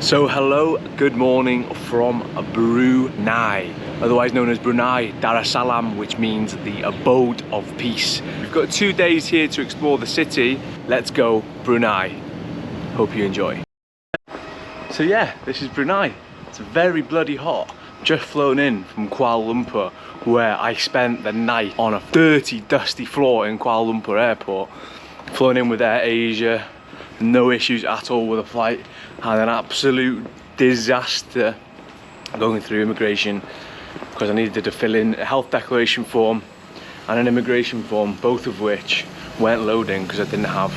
So hello, good morning from Brunei, otherwise known as Brunei Darussalam, which means the abode of peace. We've got 2 days here to explore the city. Let's go Brunei. Hope you enjoy. So yeah, this is Brunei. It's very bloody hot. Just flown in from Kuala Lumpur, where I spent the night on a dirty, dusty floor in Kuala Lumpur airport. Flown in with Air Asia. No issues at all with the flight. Had an absolute disaster going through immigration because I needed to fill in a health declaration form and an immigration form, both of which weren't loading because I didn't have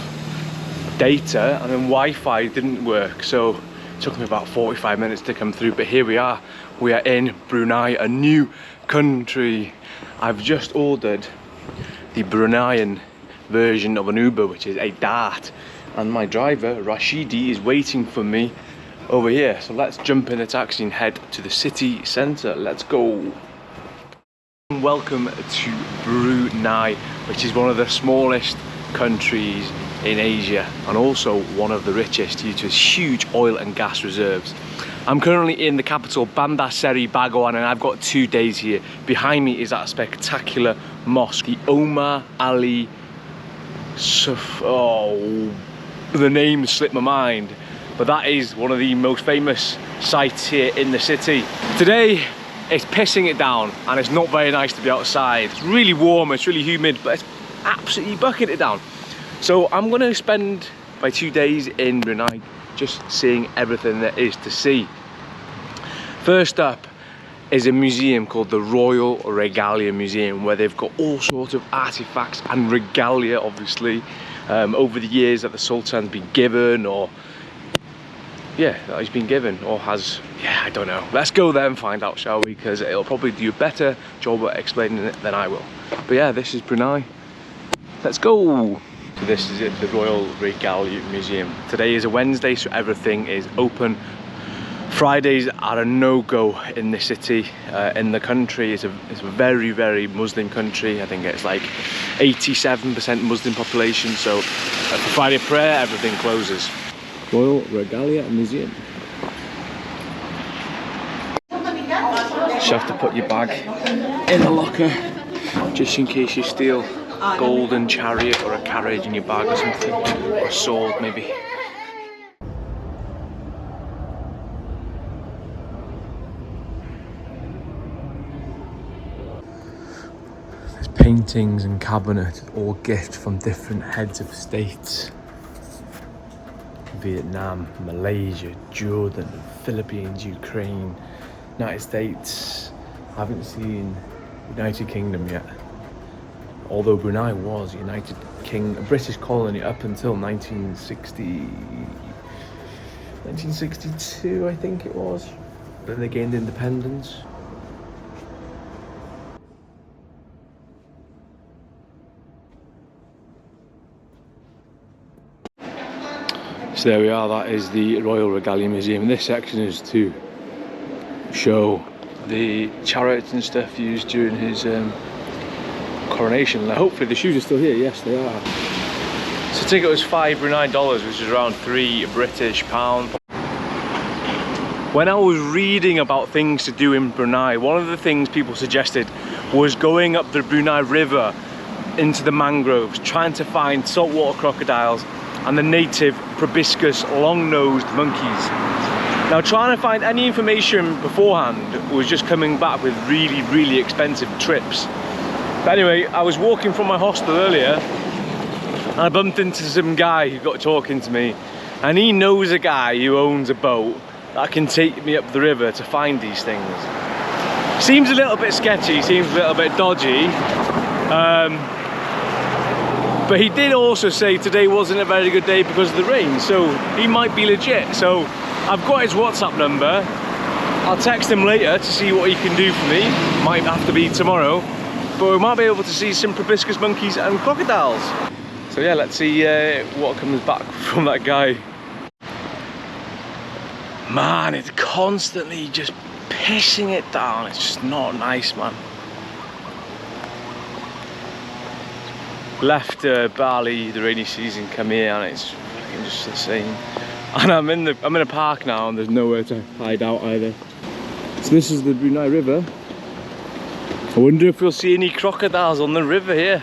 data, and then Wi-Fi didn't work, so it took me about 45 minutes to come through. But here we are in Brunei, a new country. I've just ordered the Bruneian version of an Uber, which is a Dart. And my driver, Rashidi, is waiting for me over here. So let's jump in the taxi and head to the city centre. Let's go. Welcome to Brunei, which is one of the smallest countries in Asia and also one of the richest due to its huge oil and gas reserves. I'm currently in the capital, Bandar Seri Begawan, and I've got 2 days here. Behind me is that spectacular mosque, the Omar Ali the name slipped my mind, but that is one of the most famous sites here in the city. Today it's pissing it down and it's not very nice to be outside. It's really warm, it's really humid, but it's absolutely bucketing it down. So I'm going to spend my 2 days in Brunei just seeing everything there is to see. First up is a museum called the Royal Regalia Museum, where they've got all sorts of artifacts and regalia, obviously, over the years that the Sultan's been given, or that he's been given, or has, I don't know. Let's go there and find out, shall we? Because it'll probably do a better job at explaining it than I will. But yeah, this is Brunei. Let's go. So this is it, the Royal Regalia Museum. Today is a Wednesday, so everything is open. Fridays are a no-go in the city, in the country. It's a very, very Muslim country. I think it's like 87% Muslim population, so for Friday prayer, everything closes. Royal Regalia Museum. You have to put your bag in the locker, just in case you steal a golden chariot or a carriage in your bag or something, or a sword maybe. Paintings and cabinets, all gifts from different heads of states. Vietnam, Malaysia, Jordan, Philippines, Ukraine, United States. I haven't seen United Kingdom yet. Although Brunei was a British colony up until 1962, I think it was. Then they gained independence. So there we are, that is the Royal Regalia Museum. And this section is to show the chariots and stuff used during his coronation. Now, hopefully the shoes are still here. Yes, they are. So the ticket was $5 Brunei, which is around £3 British. When I was reading about things to do in Brunei, one of the things people suggested was going up the Brunei River into the mangroves, trying to find saltwater crocodiles and the native proboscis long-nosed monkeys. Now, trying to find any information beforehand was just coming back with really, really expensive trips. But anyway, I was walking from my hostel earlier and I bumped into some guy who got talking to me, and he knows a guy who owns a boat that can take me up the river to find these things. Seems a little bit sketchy, seems a little bit dodgy. But he did also say today wasn't a very good day because of the rain, so he might be legit. So I've got his WhatsApp number. I'll text him later to see what he can do for me. Might have to be tomorrow, but we might be able to see some proboscis monkeys and crocodiles. So yeah, let's see what comes back from that guy. Man, it's constantly just pissing it down. It's just not nice, man. Left Bali, the rainy season, come here and it's just the same. And I'm in a park now, and there's nowhere to hide out either. So this is the Brunei River. I wonder if we'll see any crocodiles on the river here.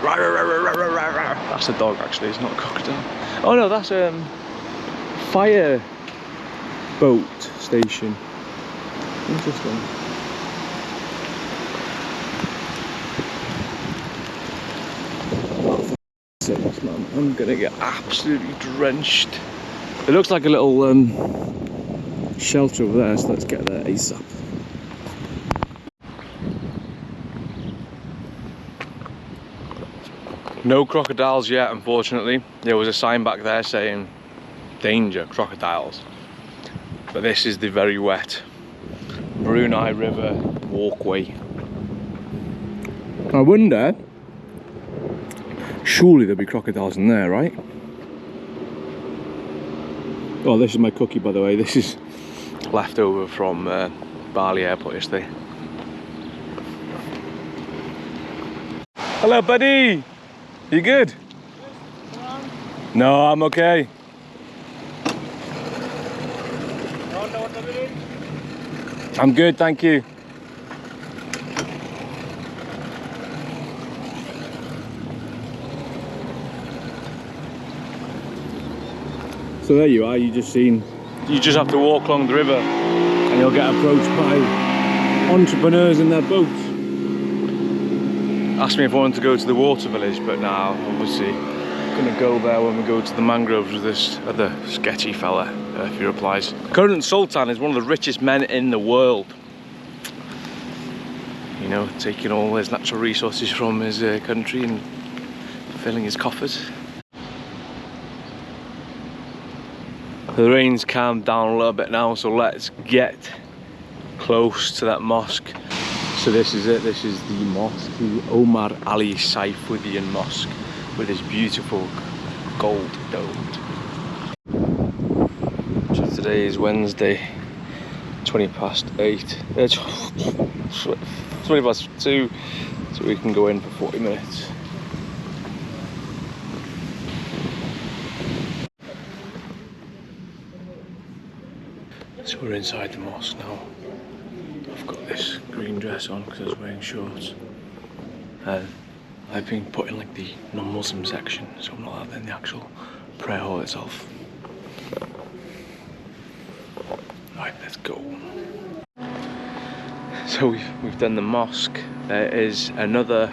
That's a dog actually, it's not a crocodile. Oh no, that's a fire boat station. Interesting. Man, I'm gonna get absolutely drenched. It looks like a little shelter over there, so let's get there ASAP. No crocodiles yet, unfortunately. There was a sign back there saying danger, crocodiles. But this is the very wet Brunei River walkway. I wonder, surely there'll be crocodiles in there, right? Oh, this is my cookie, by the way. This is leftover from Bali airport yesterday. Hello, buddy. You good? No, I'm okay. I'm good, thank you. So there you are, you just have to walk along the river and you'll get approached by entrepreneurs in their boats. Asked me if I wanted to go to the water village, but now obviously I'm gonna go there when we go to the mangroves with this other sketchy fella, if he replies. Current Sultan is one of the richest men in the world. You know, taking all his natural resources from his country and filling his coffers. The rain's calmed down a little bit now, so let's get close to that mosque. So this is it, this is the mosque, the Omar Ali Saifuddin Mosque, with this beautiful gold dome. So today is Wednesday, 20 past 8, 20 past 2, so we can go in for 40 minutes. So we're inside the mosque now. I've got this green dress on because I was wearing shorts. I've been put in like the non-Muslim section, so I'm not allowed in the actual prayer hall itself. Right, let's go. So we've done the mosque. There is another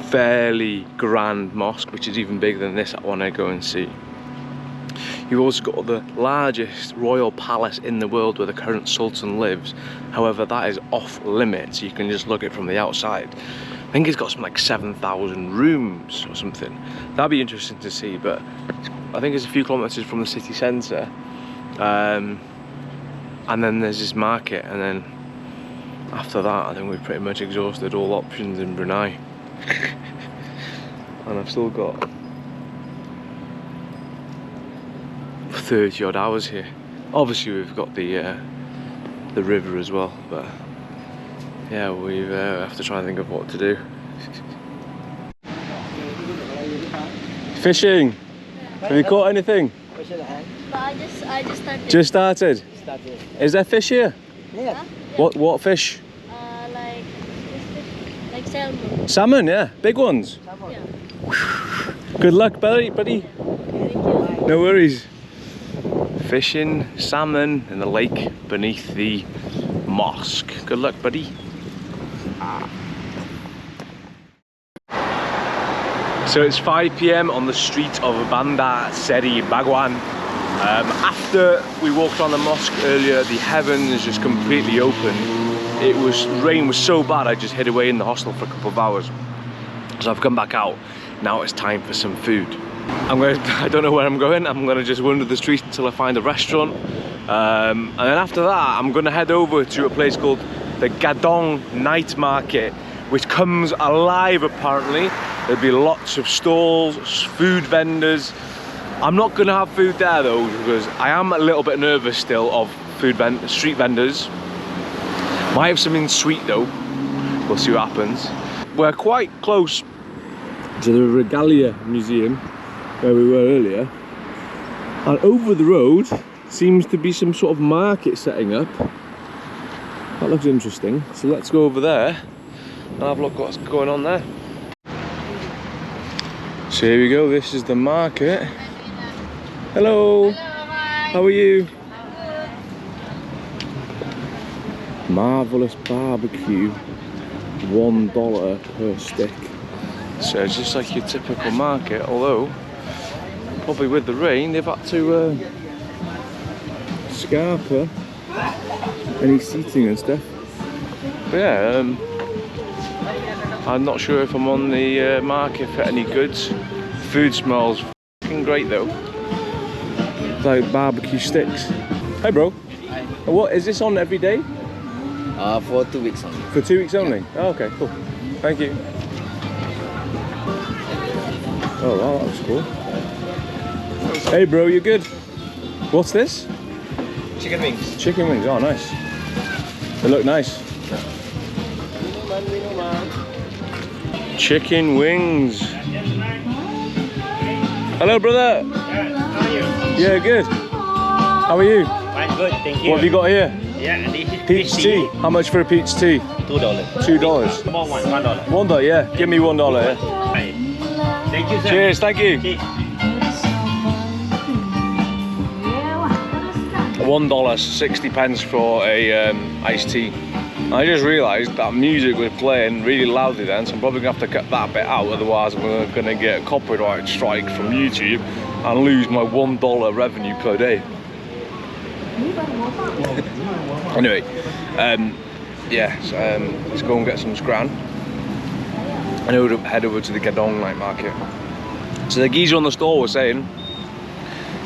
fairly grand mosque, which is even bigger than this. I want to go and see. You've also got the largest royal palace in the world where the current Sultan lives. However, that is off limits. You can just look at it from the outside. I think it's got something like 7,000 rooms or something. That'd be interesting to see, but I think it's a few kilometres from the city centre. And then there's this market, and then after that, I think we've pretty much exhausted all options in Brunei. And I've still got 30 odd hours here. Obviously we've got the river as well, but yeah, we have to try and think of what to do. Fishing? Yeah. Have you caught anything? I just started. Just started? Is there fish here? Yeah. What fish? Like salmon. Salmon, yeah. Big ones? Yeah. Good luck, buddy. Thank you. No worries. Fishing salmon in the lake beneath the mosque. Good luck, buddy. So it's 5 PM on the street of Bandar Seri Begawan. After we walked on the mosque earlier, the heavens just completely opened. Rain was so bad I just hid away in the hostel for a couple of hours. So I've come back out. Now it's time for some food. I don't know where I'm going. I'm gonna just wander the streets until I find a restaurant. And then after that, I'm gonna head over to a place called the Gadong night market, which comes alive apparently. There'll be lots of stalls, food vendors. I'm not gonna have food there though, because I am a little bit nervous still of street vendors. Might have something sweet though. We'll see what happens. We're quite close to the Regalia museum, where we were earlier. And over the road seems to be some sort of market setting up. That looks interesting. So let's go over there and have a look what's going on there. So here we go, this is the market. Hello. Hello, hi. How are you? Marvellous barbecue, $1 per stick. So it's just like your typical market, although probably with the rain they've had to scarper any seating and stuff. But yeah, I'm not sure if I'm on the market for any goods. Food smells fucking great though. Like barbecue sticks. Hi bro. Hi. What is this on every day? For 2 weeks only. For 2 weeks only? Oh, okay, cool. Thank you. Oh wow, that was cool. Hey bro, you good? What's this? Chicken wings. Chicken wings, oh nice. They look nice. Chicken wings. Hello brother. How are you? Yeah, good. How are you? I'm good, thank you. What have you got here? Yeah, this is Peach tea. How much for a peach tea? $2. $2. Small one, $1. $1, yeah. Give me $1, yeah. Right. Thank you, sir. Cheers, thank you. Okay. $1, 60 pence for a iced tea. I just realised that music was playing really loudly then, so I'm probably going to have to cut that bit out, otherwise I'm going to get a copyright strike from YouTube and lose my $1 revenue per day. Anyway, yeah, so, let's go and get some scran and head over to the Gadong night market. So the geezer on the store was saying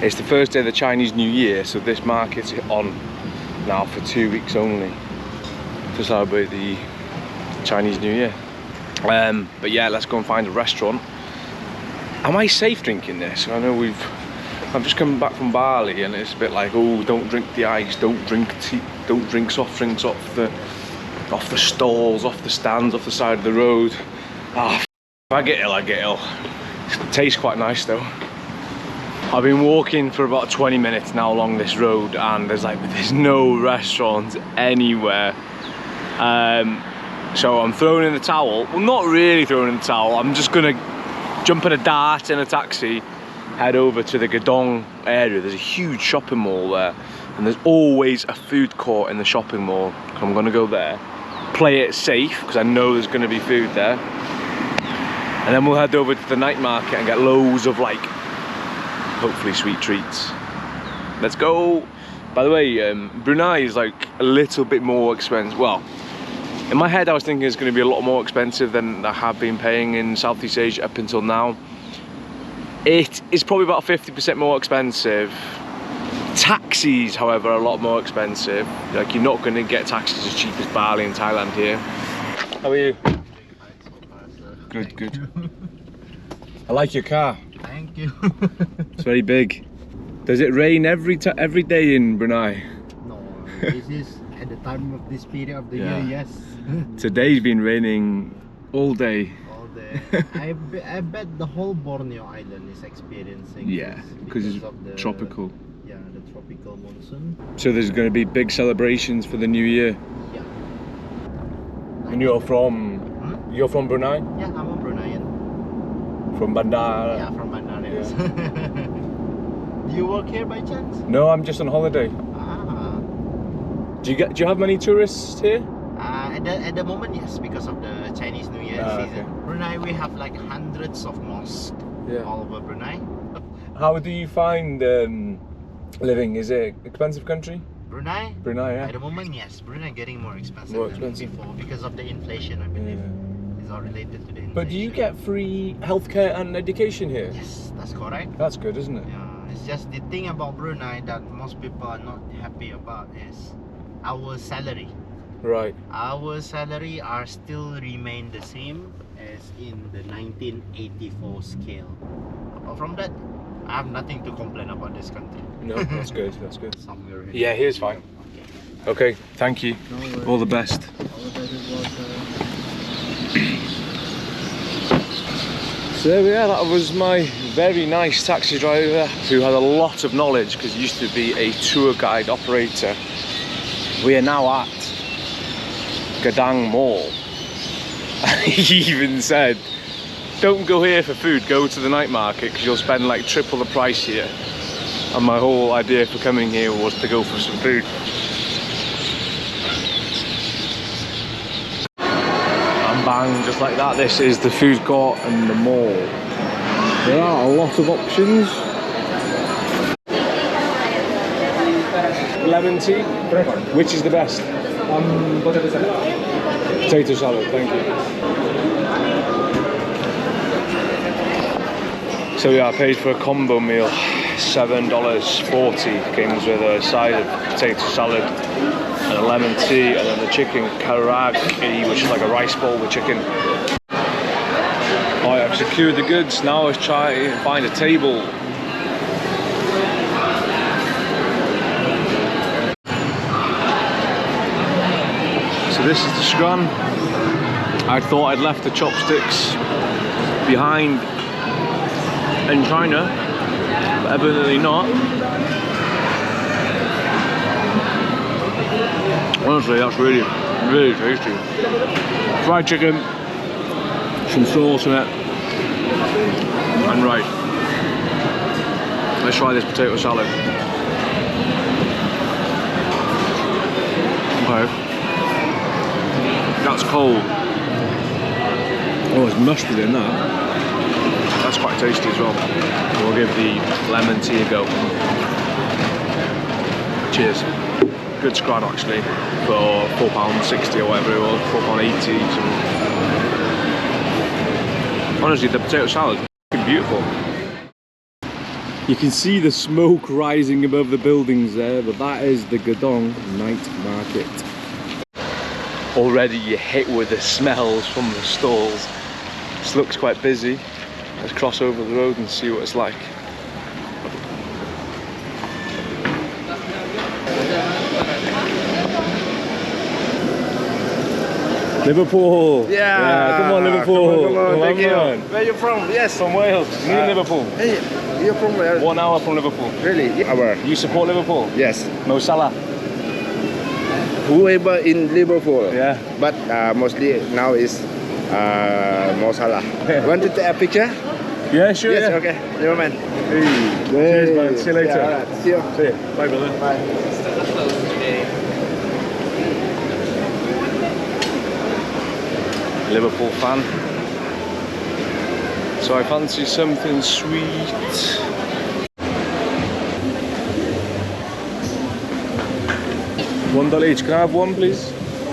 it's the first day of the Chinese New Year, so this market's on now for 2 weeks only to celebrate the Chinese New Year. But yeah, let's go and find a restaurant. Am I safe drinking this? I know I'm just coming back from Bali and it's a bit like, oh, don't drink the ice, don't drink tea, don't drink soft drinks off the stalls, off the stands, off the side of the road. Ah, if I get ill, I get ill. It tastes quite nice though. I've been walking for about 20 minutes now along this road and there's no restaurants anywhere. So I'm throwing in the towel. Well, not really throwing in the towel. I'm just gonna jump in a dart in a taxi, head over to the Gadong area. There's a huge shopping mall there and there's always a food court in the shopping mall. So I'm gonna go there, play it safe because I know there's gonna be food there. And then we'll head over to the night market and get loads of like, hopefully sweet treats. Let's go. By the way, Brunei is like a little bit more expensive. Well, in my head I was thinking it's going to be a lot more expensive than I have been paying in Southeast Asia up until now. It is probably about 50% more expensive. Taxis, however, are a lot more expensive. Like, you're not going to get taxis as cheap as Bali and Thailand here. How are you? Good, good. I like your car. Thank you. It's very big. Does it rain every day in Brunei? No, this is at the time of this period of the year, yes. Today's been raining all day. All day. I bet the whole Borneo island is experiencing Yeah, because it's of the tropical. Yeah, the tropical monsoon. So there's going to be big celebrations for the new year. Yeah. And you're from Brunei? Yeah, I'm a Bruneian. From Bandar? Yeah, from Bandar. Yes. Do you work here by chance? No, I'm just on holiday. Ah. Do you have many tourists here? At the moment, yes, because of the Chinese New Year season. Okay. Brunei, we have like hundreds of mosques all over Brunei. How do you find living? Is it an expensive country? Brunei? Brunei, yeah. At the moment, yes. Brunei getting more expensive More than expensive. before because of the inflation, I believe. It's all related to the inflation. But do you get free healthcare and education here? Yes, that's correct. That's good, isn't it? Yeah, it's just the thing about Brunei that most people are not happy about is our salary. Right. Our salary are still remain the same as in the 1984 scale. Apart from that, I have nothing to complain about this country. No, that's good, that's good. Somewhere in Yeah, here's fine. Okay, thank you. All the best. So yeah, that was my very nice taxi driver who had a lot of knowledge because he used to be a tour guide operator. We are now at Gadong Mall. He even said, don't go here for food, go to the night market because you'll spend like triple the price here. And my whole idea for coming here was to go for some food. And bang, just like that, this is the food court and the mall. There are a lot of options. Lemon tea? Which is the best? Potato salad, thank you. So yeah, I paid for a combo meal, $7.40. Comes with a side of potato salad and a lemon tea, and then the chicken karaage, which is like a rice bowl with chicken. Alright, I've secured the goods. Now let's try and find a table. So this is the scran. I thought I'd left the chopsticks behind in China, but evidently not. Honestly, that's really, really tasty. Fried chicken, some sauce in it, and right. Let's try this potato salad. Okay. That's cold. Oh, there's mustard in that. That's quite tasty as well. We'll give the lemon tea a go. Cheers. Good scran actually for £4.60 or whatever it was, £4.80. Honestly, the potato salad is beautiful. You can see the smoke rising above the buildings there, but that is the Gadong night market. Already you're hit with the smells from the stalls. This looks quite busy. Let's cross over the road and see what it's like. Liverpool! Yeah. Come on Liverpool! Come on, thank you. On. Where are you from? Yes. From Wales, near Liverpool. Hey, you're from where? 1 hour from Liverpool. Really? Where? You support Liverpool? Yes. Mo Salah? Whoever in Liverpool. Yeah. But mostly now is Mo Salah. Want to take a picture? Yeah, sure. Yes. Yeah. Okay. Never mind. Hey. Cheers, man. See you later. Yeah, all right. See you. See you. Bye, brother. Bye. Liverpool fan. So I fancy something sweet. $1 each. Can I have one, please?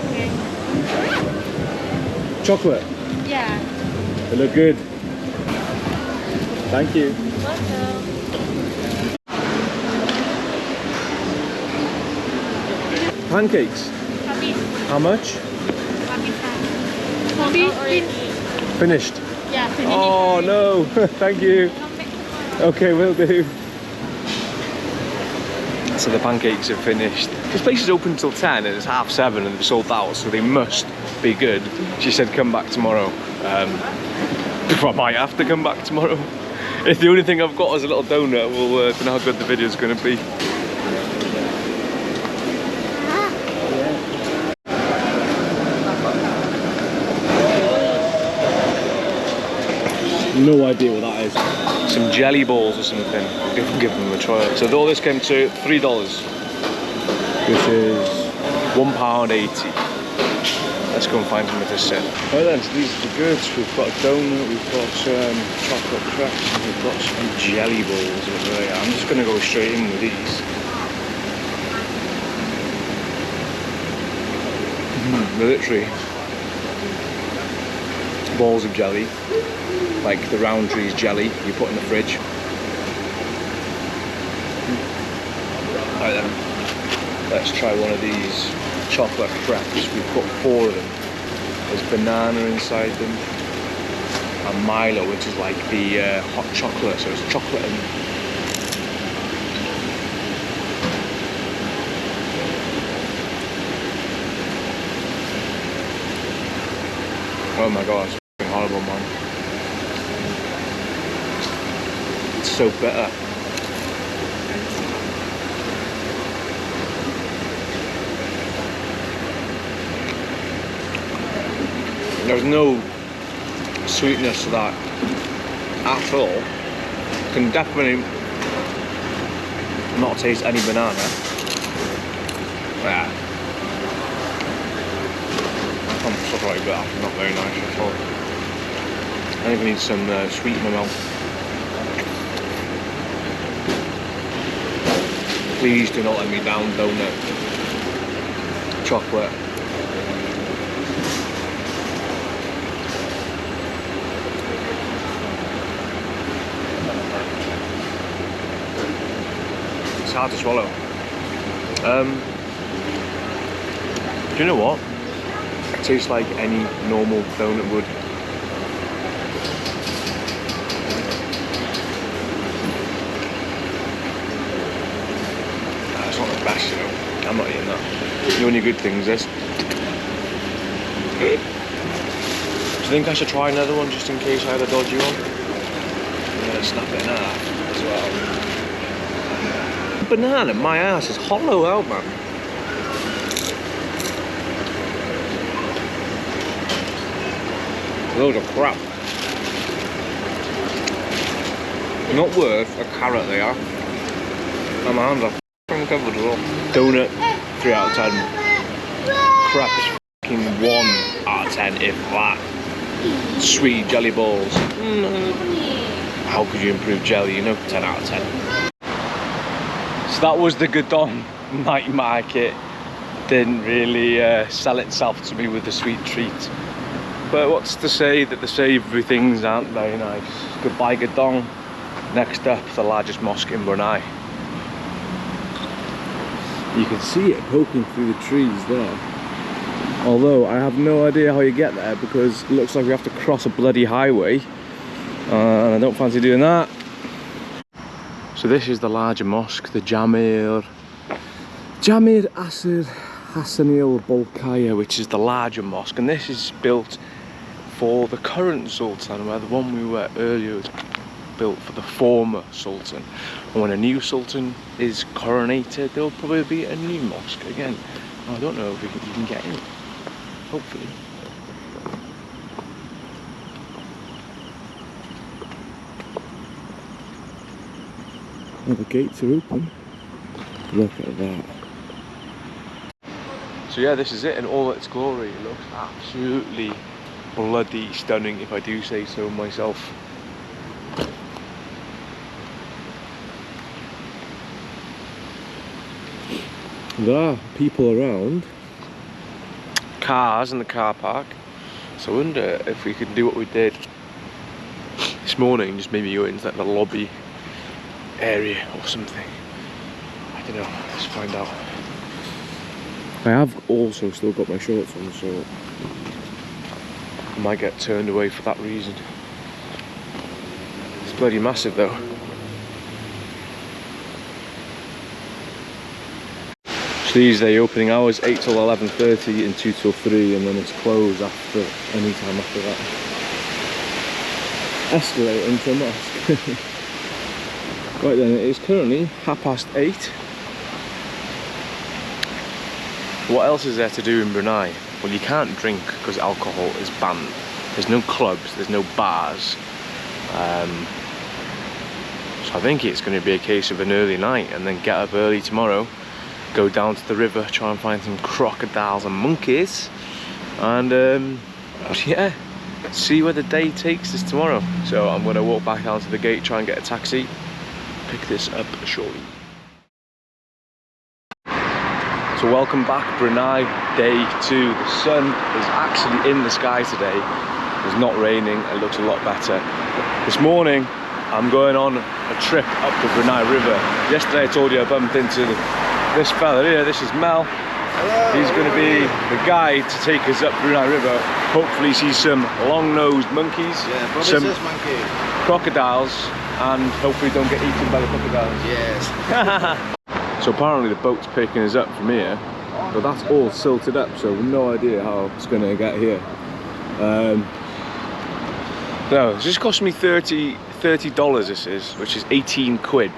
Okay. Chocolate. Yeah. They look good. Thank you. Welcome. Pancakes. Habis. How much? Habis. Finished. Yeah, finish. Oh no. Thank you. Come back tomorrow. Okay, will do. So the pancakes are finished. This place is open till 10 and it's 7:30 and they've sold out, so they must be good. She said come back tomorrow. I might have to come back tomorrow. If the only thing I've got is a little donut, we'll don't know how good the video is going to be. No idea what that is. Some jelly balls or something. We can give them a try. So all this came to $3, which is £1.80. Let's go and find something to sit. Right then, so these are the goods. We've got a donut, we've got some chocolate crepes, and we've got some jelly balls over there. I'm just going to go straight in with these. They're literally balls of jelly, like the round trees jelly you put in the fridge. Right then, let's try one of these chocolate crepes. We've got 4 of them. There's banana inside them, and Milo, which is like the hot chocolate, so it's chocolate and oh my god, it's horrible, man. so bitter. There's no sweetness to that at all. Can definitely not taste any banana. Yeah. Stuff like that, not very nice at all. I think I need some sweet in my mouth. Please do not let me down, donut. Chocolate. It's hard to swallow. Do you know what? It tastes like any normal donut would. It's not the best, you know. I'm not eating that. The only good thing is this. Do you think I should try another one just in case I had a dodgy one? I'm gonna snap it in half as well. Banana, my ass is hollow out, man. Load of crap. Not worth a carrot they are. And my hands are f***ing covered as well. Donut, 3 out of 10. Crap is f***ing 1 out of 10 if that. Sweet jelly balls. How could you improve jelly? You know, 10 out of 10. So that was the Gadong night market. Didn't really sell itself to me with the sweet treat. But what's to say that the savoury things aren't very nice. Goodbye Gadong. Next up, the largest mosque in Brunei. You can see it poking through the trees there. Although I have no idea how you get there because it looks like we have to cross a bloody highway. And I don't fancy doing that. So this is the larger mosque, the Jamir Asir Hassanil Bolkaya, which is the larger mosque. And this is built for the current Sultan, where the one we were earlier was built for the former Sultan. And when a new Sultan is coronated, there'll probably be a new mosque again. I don't know if you can get in, hopefully. Well, the gates are open. Look at that. So yeah, this is it in all its glory. It looks absolutely bloody stunning, if I do say so myself. There are people around, cars in the car park, so I wonder if we could do what we did this morning, just maybe go into the lobby area or something. I don't know, let's find out. I have also still got my shorts on, so I might get turned away for that reason. It's bloody massive though. So these are the opening hours, 8 till 11:30 and 2 till 3, and then it's closed after any time after that. Escalating to a mosque. Right then, it is currently 8:30. What else is there to do in Brunei? Well, you can't drink because alcohol is banned. There's no clubs, there's no bars. So I think it's going to be a case of an early night and then get up early tomorrow, go down to the river, try and find some crocodiles and monkeys, and yeah, see where the day takes us tomorrow. So I'm going to walk back down to the gate, try and get a taxi, pick this up shortly. So welcome back, Brunei, day 2. The sun is actually in the sky today. It's not raining, it looks a lot better. This morning, I'm going on a trip up the Brunei River. Yesterday I told you I bumped into this fella here. This is Mel. Hello. He's going to be the guide to take us up Brunei River. Hopefully see some long-nosed monkeys, some monkey, crocodiles, and hopefully don't get eaten by the crocodiles. Yes. So apparently the boat's picking us up from here, but that's all silted up, so we've no idea how it's going to get here. So it's just cost me 33 $30 this is, which is 18 quid.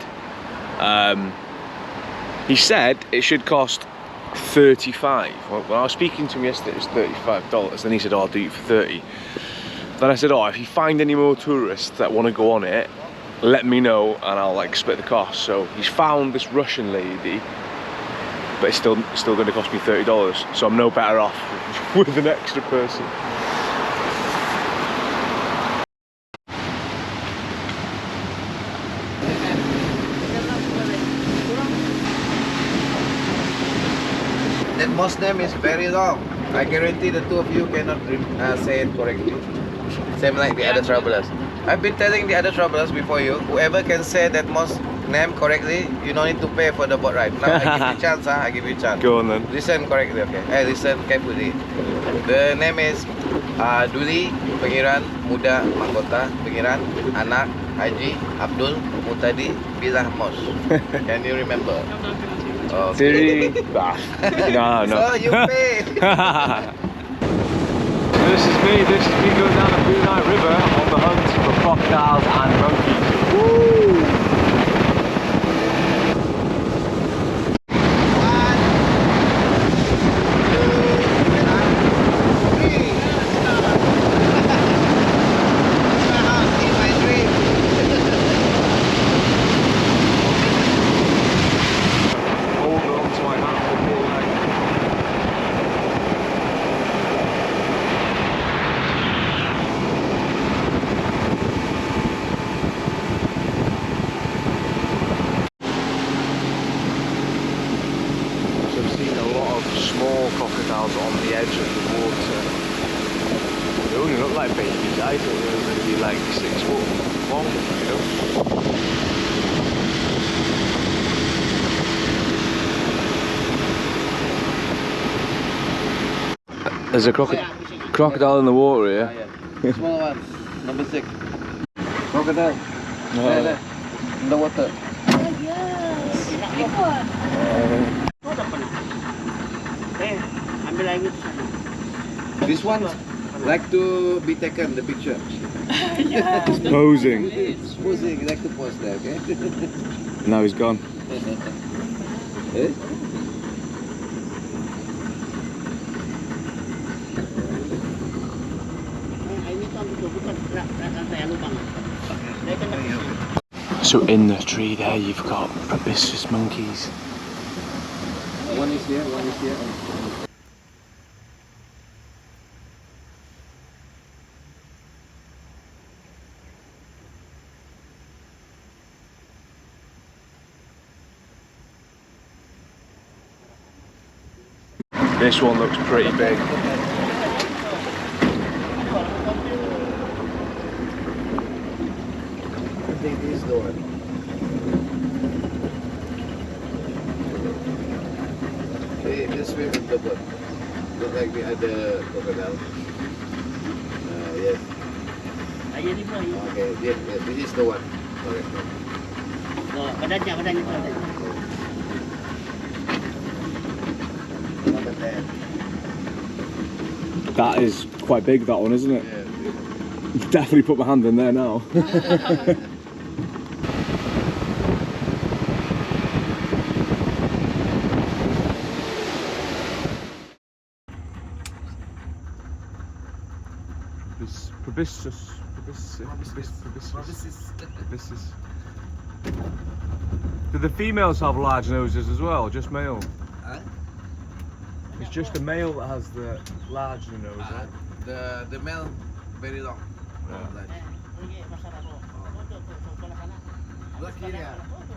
He said it should cost 35. Well, when I was speaking to him yesterday, it was $35. Then he said, oh, I'll do it for 30. Then I said, oh, if you find any more tourists that want to go on it, let me know and I'll like split the cost. So he's found this Russian lady, but it's still going to cost me $30. So I'm no better off with an extra person. That mosque name is very long. I guarantee the two of you cannot say it correctly. Same like the other travelers. I've been telling the other travelers before you, whoever can say that mosque name correctly, you don't need to pay for the boat ride. Now I give you a chance, I give you a chance. Go on then. Listen correctly, okay? Hey, listen carefully. The name is Duli, Pengiran, Muda, Mahkota, Pengiran, Anak, Haji, Abdul, Mutadi, Bilah Mosque. Can you remember? Okay. No. So you pay. This is me going down the Brunei River on the hunt for crocodiles and monkeys. Woo! Small crocodiles on the edge of the water. They only look like babies. I thought they were going to be like 6 foot long, you know. There's a crocodile in the water here. Small one, number 6. Crocodile. There, in the water. Oh, yes. Big one. This one like to be taken the picture. Posing. Posing, like to pose there, okay? Now he's gone. Eh? So in the tree there you've got proboscis monkeys. One is here, one is here. This one looks pretty big. I think this is the one. They swim in the boat. Look like the other crocodile. Yes. Okay, yes, this is the one. Correct. That is quite big, that one, isn't it? Yeah. Definitely put my hand in there now. Proboscis. Do the females have large noses as well, just male? Huh? It's just the male that has the large nose, right? The male very long. Yeah. Belah kiri ya.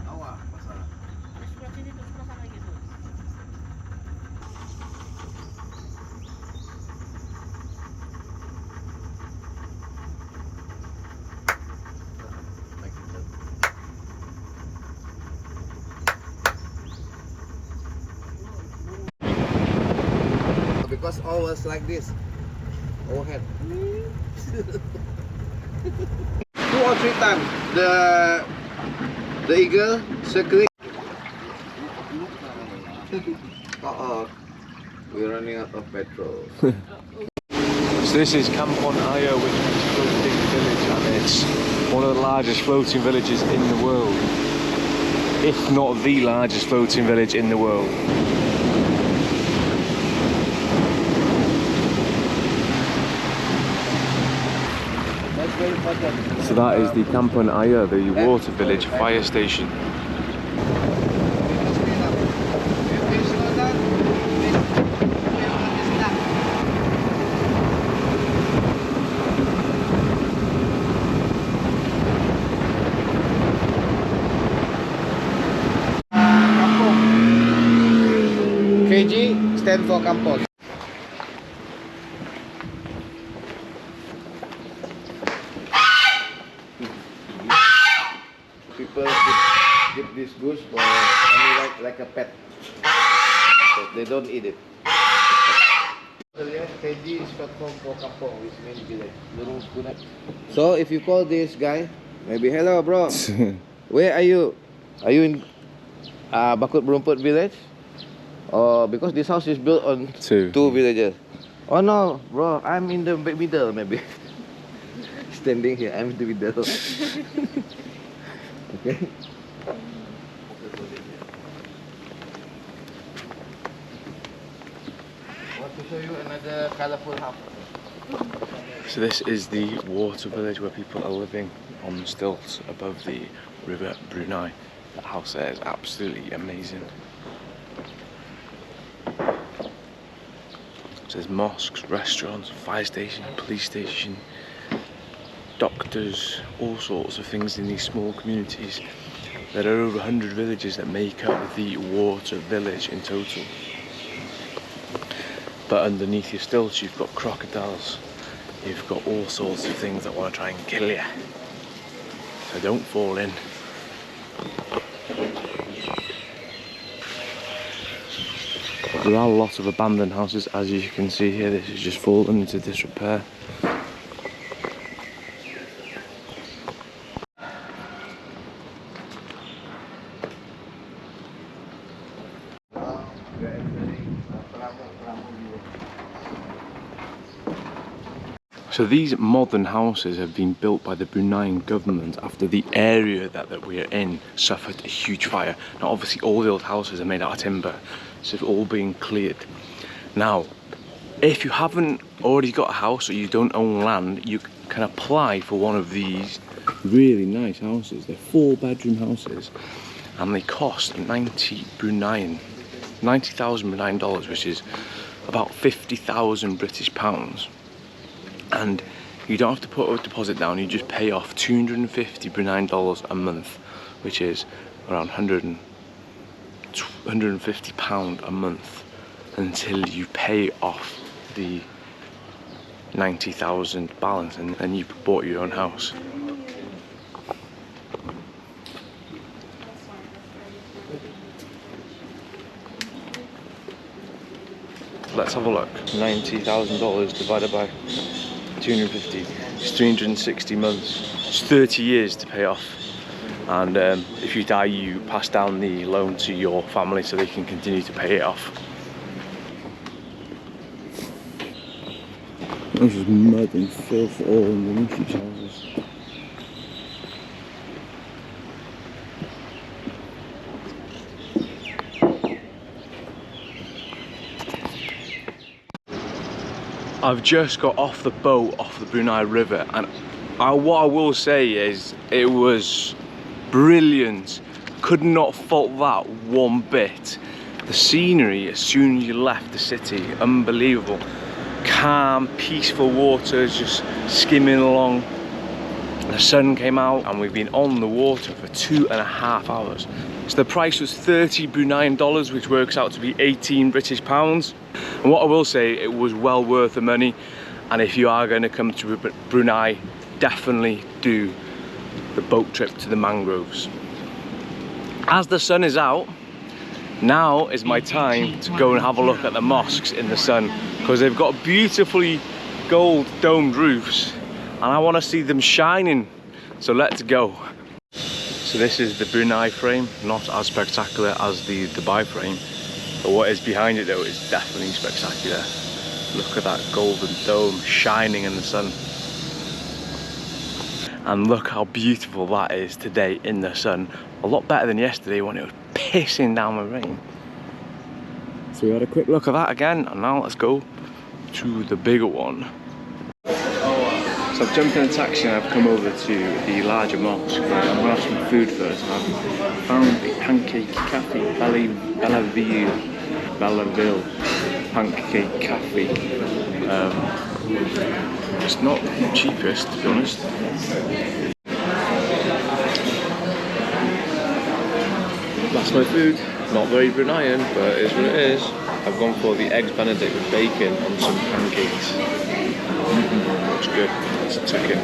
Awak masalah. Because always like this. Overhead. 2 or 3 times the eagle circling. We're running out of petrol. So this is Kampong Ayer, which is a big village, and it's One of the largest floating villages in the world, if not the largest floating village in the world. So that is the Kampong Ayer, the water village fire station. KG stand for Kampong. People keep this goose for only like a pet. So they don't eat it. KG is short form for Kampong, which means village. So if you call this guy, maybe hello bro. Where are you? Are you in Bakut Berumput village? Or because this house is built on two villages. Oh no, bro, I'm in the middle maybe. Standing here, I'm in the middle. Okay. Want to show you another colorful house. So this is the water village where people are living on stilts above the river Brunei. That house there is absolutely amazing. So there's mosques, restaurants, fire station, police station, doctors, all sorts of things in these small communities. There are over 100 villages that make up the water village in total. But underneath your stilts you've got crocodiles, you've got all sorts of things that want to try and kill you. So don't fall in. There are lots of abandoned houses, as you can see here. This is just fallen into disrepair. So these modern houses have been built by the Bruneian government after the area that we are in suffered a huge fire. Now obviously all the old houses are made out of timber, so it's all being cleared. Now, if you haven't already got a house or you don't own land, you can apply for one of these really nice houses. They're 4-bedroom houses and they cost 90,000 Bruneian dollars, which is about 50,000 British pounds. And you don't have to put a deposit down, you just pay off 250 Bruneian dollars a month, which is around 150 pound a month, until you pay off the 90,000 balance, and then you bought your own house. Let's have a look. $90,000 divided by 250, it's 360 months. It's 30 years to pay off. And if you die, you pass down the loan to your family so they can continue to pay it off. This is mud and filth all underneath these houses. I've just got off the boat off the Brunei River, and what I will say is it was brilliant. Could not fault that one bit. The scenery as soon as you left the city, unbelievable. Calm, peaceful waters just skimming along. The sun came out and we've been on the water for 2.5 hours. So the price was 30 Bruneian dollars, which works out to be 18 British pounds. And what I will say, it was well worth the money. And if you are going to come to Brunei, definitely do the boat trip to the mangroves. As the sun is out, now is my time to go and have a look at the mosques in the sun, because they've got beautifully gold domed roofs and I want to see them shining. So let's go. So this is the Brunei frame, not as spectacular as the Dubai frame, but what is behind it though is definitely spectacular. Look at that golden dome shining in the sun. And look how beautiful that is today in the sun. A lot better than yesterday when it was pissing down with rain. So we had a quick look at that again, and now let's go to the bigger one. So I've jumped in a taxi and I've come over to the larger mosque. I'm going to have some food first. I've found a pancake cafe, Belleville pancake cafe. It's not the cheapest, to be honest. That's my food. Not very Bruneian, but it is what it is. I've gone for the eggs Benedict with bacon and some pancakes. Looks good. It's a chicken.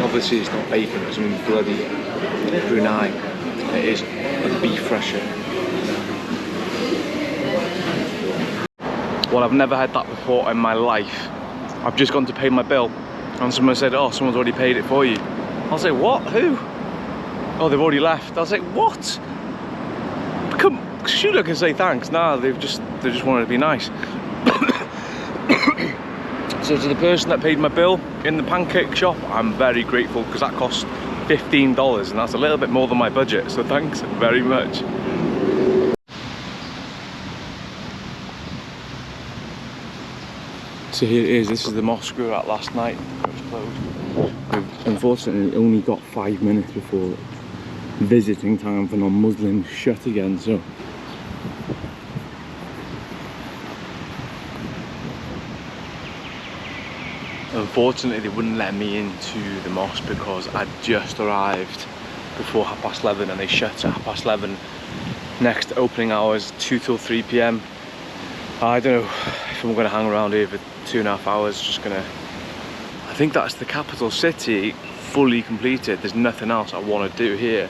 Obviously it's not bacon, it's in bloody Brunei. It is a beef rasher. Well, I've never had that before in my life. I've just gone to pay my bill and someone said, oh, someone's already paid it for you. I was like, what? Who? Oh, they've already left. I was like, what? Come, should I can say thanks? Nah, they just wanted to be nice. So to the person that paid my bill in the pancake shop, I'm very grateful because that cost $15 and that's a little bit more than my budget. So thanks very much. So here it is. This is the mosque we were at last night. It was closed. We've unfortunately only got 5 minutes before visiting time for non-Muslims shut again. So unfortunately they wouldn't let me into the mosque because I'd just arrived before 11:30 and they shut at 11:30. Next opening hours 2 till 3 p.m. I don't know if I'm going to hang around here for 2.5 hours. Just gonna, I think that's the capital city fully completed. There's nothing else I want to do here.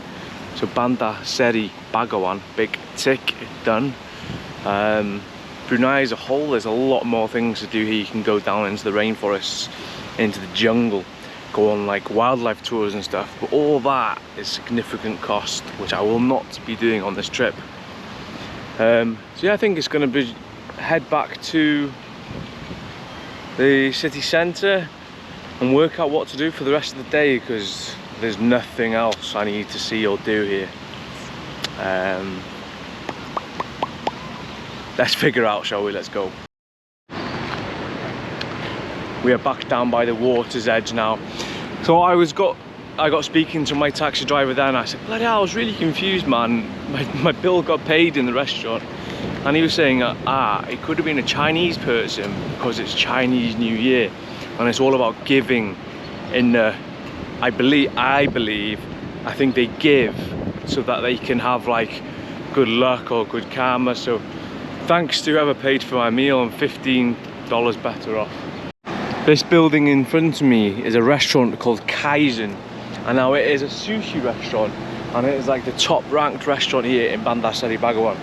So Bandar Seri Begawan, big tick, done. Brunei as a whole, there's a lot more things to do here. You can go down into the rainforests, into the jungle, go on like wildlife tours and stuff, but all that is significant cost, which I will not be doing on this trip. So yeah, I think it's going to be head back to the city centre and work out what to do for the rest of the day because there's nothing else I need to see or do here. Let's figure out, shall we? Let's go. We are back down by the water's edge now. So I got speaking to my taxi driver then. I said, bloody hell, I was really confused, man. My bill got paid in the restaurant. And he was saying, it could have been a Chinese person because it's Chinese New Year. And it's all about giving in the, I think they give so that they can have like good luck or good karma. So thanks to whoever paid for my meal, I'm $15 better off. This building in front of me is a restaurant called Kaizen, and now it is a sushi restaurant, and it is like the top ranked restaurant here in Bandar Seri Begawan.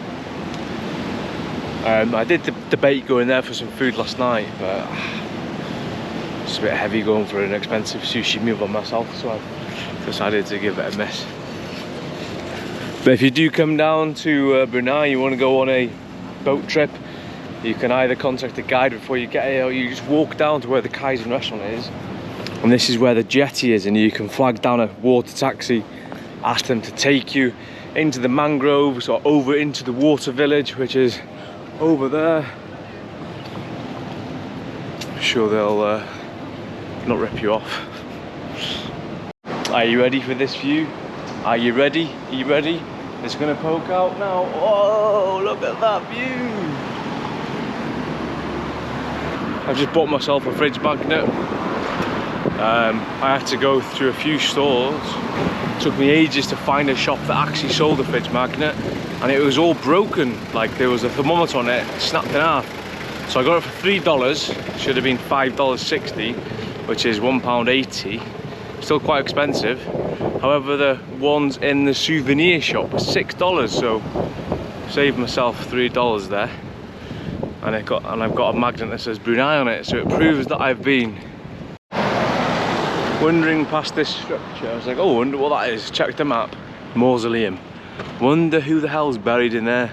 I did debate going there for some food last night, but it's a bit heavy going for an expensive sushi meal by myself, so I decided to give it a miss. But if you do come down to Brunei, you want to go on a boat trip, you can either contact a guide before you get here, or you just walk down to where the Kaizen restaurant is, and this is where the jetty is, and you can flag down a water taxi, ask them to take you into the mangroves or over into the water village, which is over there. I'm sure they'll not rip you off. Are you ready for this view? Are you ready? Are you ready? It's gonna poke out now. Oh, look at that view! I've just bought myself a fridge magnet. I had to go through a few stores. It took me ages to find a shop that actually sold a fridge magnet, and it was all broken. Like there was a thermometer on it, snapped in half. So I got it for $3. Should have been $5.60, which is £1.80. Still quite expensive. However, the ones in the souvenir shop were $6, so saved myself $3 there. And I've got a magnet that says Brunei on it, so it proves that I've been. Wandering past this structure, I was like, oh, I wonder what that is. Check the map. Mausoleum. Wonder who the hell's buried in there.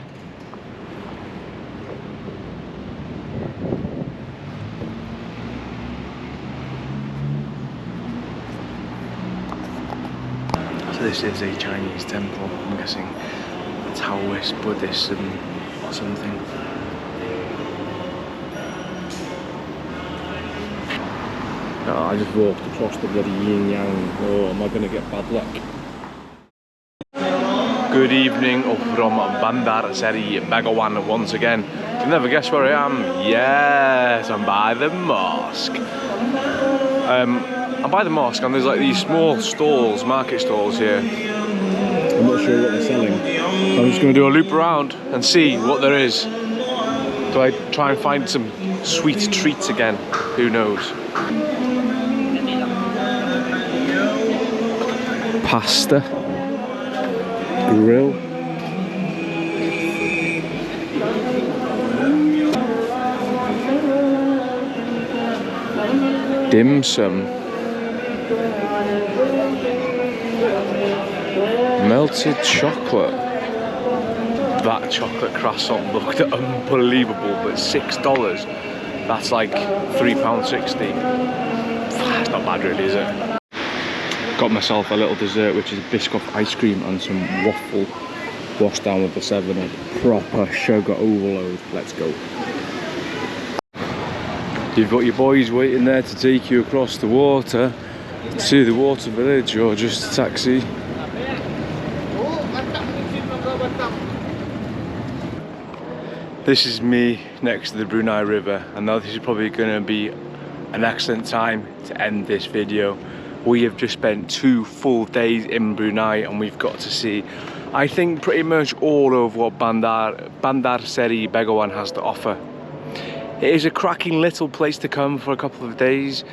So this is a Chinese temple. I'm guessing Taoist, Buddhism or something. Oh, I just walked across the bloody yin yang. Oh, am I going to get bad luck? Good evening from Bandar Seri Begawan once again. You'll never guess where I am. Yes, I'm by the mosque. I'm by the mosque and there's like these small stalls, market stalls here. I'm not sure what they're selling. So I'm just going to do a loop around and see what there is. Do I try and find some sweet treats again? Who knows? Pasta, grill, dim sum, melted chocolate. That chocolate croissant looked unbelievable, but $6. That's like £3.60. That's not bad really, is it? Got myself a little dessert, which is Biscoff ice cream and some waffle washed down with the 7-Up. Proper sugar overload. Let's go. You've got your boys waiting there to take you across the water to the water village, or just a taxi. This is me next to the Brunei River, and now this is probably going to be an excellent time to end this video. We have just spent 2 full days in Brunei and we've got to see, I think, pretty much all of what Bandar Seri Begawan has to offer. It is a cracking little place to come for a couple of days.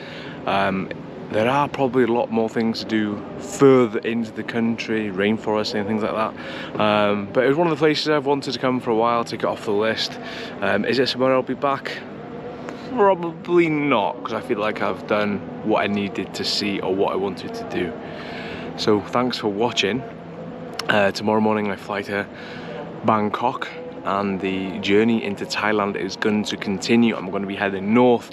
There are probably a lot more things to do further into the country, rainforest and things like that. But it was one of the places I've wanted to come for a while, to get off the list. Is it somewhere I'll be back? Probably not, because I feel like I've done what I needed to see or what I wanted to do. So thanks for watching. Tomorrow morning I fly to Bangkok and the journey into Thailand is going to continue. I'm going to be heading north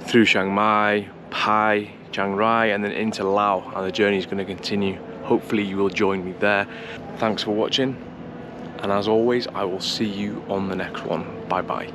through Chiang Mai, Pai, Chiang Rai and then into Laos, and the journey is going to continue. Hopefully you will join me there. Thanks for watching, and as always I will see you on the next one. Bye bye.